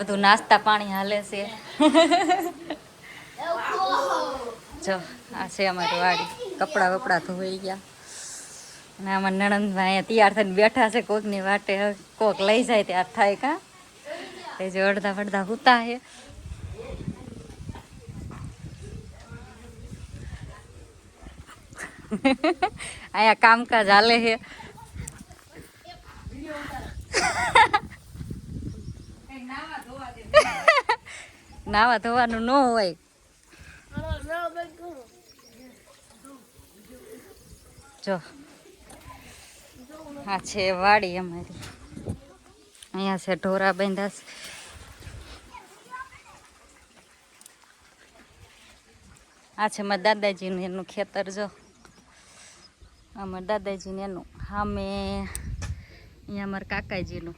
બધું નાસ્તા પાણી હાલે છે. જો આ છે અમારી વાડી. કપડા વપડા ધોઈ ગયા અને આમાં નણંદભાઈ તૈયાર થઈને બેઠા છે. કોકની વાટે કોક લઈ જાય ત્યાર થાય કા એ જે અડધા વડધા હુતા છે. અહીંયા કામકાજ હાલે છે. નાવા ધોવાનું ન હોય. જો આ છે વાડી અમારી. અહીંયા છે ઢોરા બાંધ્યા છે. આ છે મારા દાદાજીનું એનું ખેતર. જો અમારા દાદાજીને એનું સામે અહીંયા અમારા કાકાજીનું.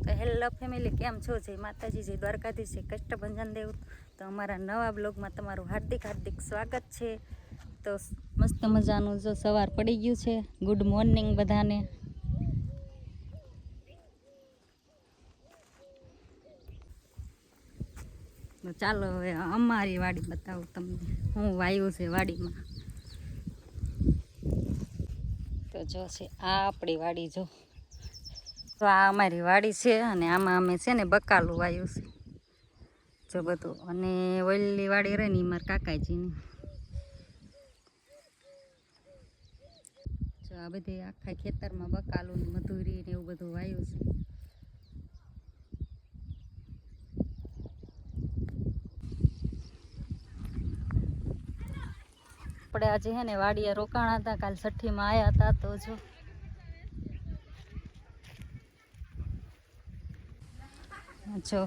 તો હેલો ફેમિલી, કેમ છો? જય માતાજી, જય દ્વારકાધીશ, જય કષ્ટભંજન દેવ. તો અમારા નવા બ્લોગમાં તમારું હાર્દિક હાર્દિક સ્વાગત છે. તો મસ્ત મજાનું જો સવાર પડી ગયું છે. ગુડ મોર્નિંગ બધાને. ચાલો હવે અમારી વાડી બતાવું તમને, હું વાયુ છે વાડીમાં. તો જો છે આ આપણી વાડી. જો તો આ અમારી વાડી છે અને આમાં અમે છે ને બકાલું વાયું છે. જો બધું. અને ઓલી વાડી રહે ને મારા કાકાજીની. જો આ બધી આખા ખેતરમાં બકાલું મધુરી ને એવું બધું વાયું છે. આપણે આજે હે ને વાડીએ રોકાણા હતા. કાલ છઠ્ઠીમાં આવ્યા હતા. તો જો જો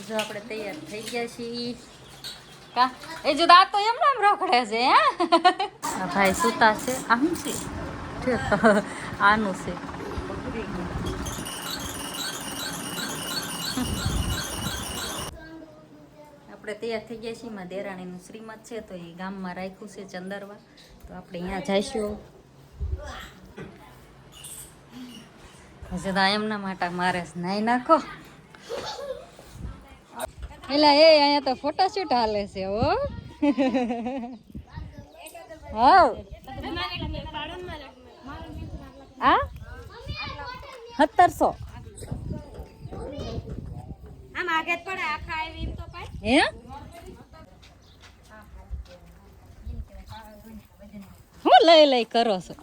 જો આપણે તૈયાર થઈ ગયા છીએ. કા એ જો આ તો એમ નામ રોકડે છે. હે ભાઈ સુતા છે. આમ છે આનું છે. આપણે તૈયાર થઈ ગયા છીએ. મારા દેરાણીનું શ્રીમત છે તો એ ગામમાં રાખ્યું છે ચંદરવા. તો આપણે અહીંયા જઈશું. હજી તો એમના માટે મારે નાઈ નાખો. એલા એ અહીંયા તો ફોટોશૂટ હાલે છે. હો હા આ 1700 હે. હું લઈ કરો છો.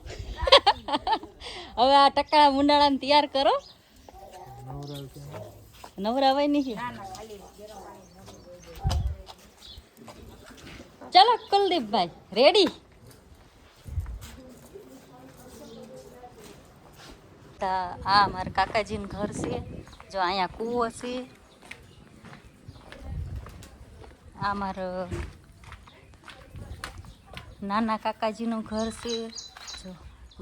હવે આ ટકાળા મુંડાળાને તૈયાર કરો. નવરાવાય નહીં. ચાલો કુલદીપભાઈ રેડી. આ મારા કાકાજીનું ઘર છે. જો અહીંયા કૂવો છે. આ મારા નાના કાકાજીનું ઘર છે. જો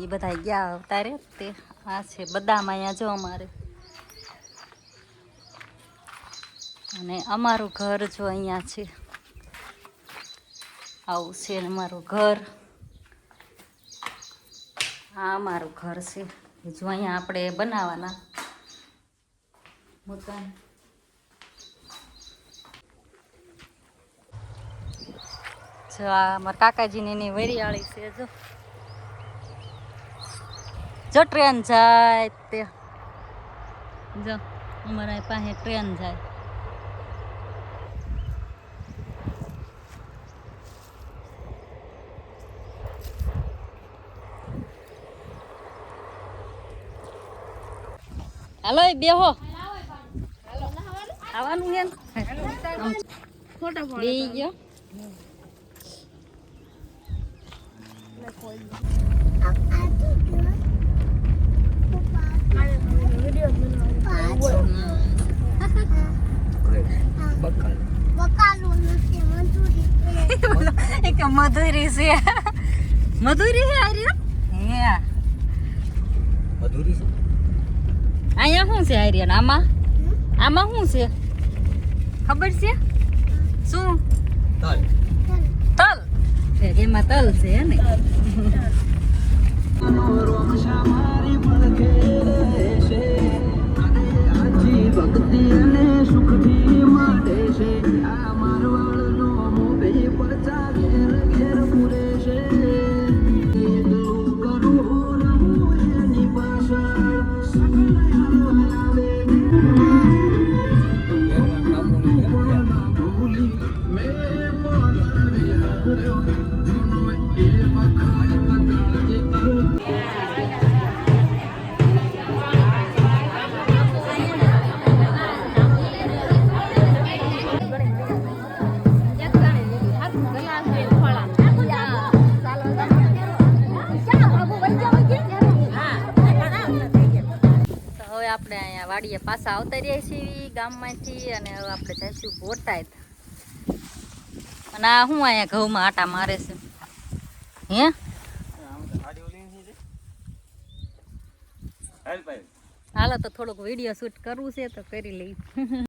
એ બધા ગયા અવતારે તે. આ છે બદામ અહીંયા જો અમારે. અને અમારું ઘર જો અહીંયા છે. આવું છે અમારું ઘર. આ અમારું ઘર છે. જો અહીંયા આપણે બનાવવાના મકાન. જો આ મારા કાકાજીની એની વરિયાળી છે. જો ટ્રેન જાય તે. જો અમારા પાસે ટ્રેન જાય. હાલો બેહો. આવવાનું છે બે ગયો. એક મધુરી છે. મધુરી છે. મધુરી છે. અહીંયા શું છે આર્યન? આમાં આમાં શું છે ખબર છે? શું? તલ. એમાં તલ છે હે ને? આપણે અહીંયા વાડીએ પાછા આવતા રહીએ છીએ ગામમાંથી અને હવે આપણે જઈશું બોટાદ. અને આ શું અહીંયા ઘઉંમાં આટા મારે છે હે? હાલો તો થોડોક વિડીયો શૂટ કરવું છે તો કરી લઈ.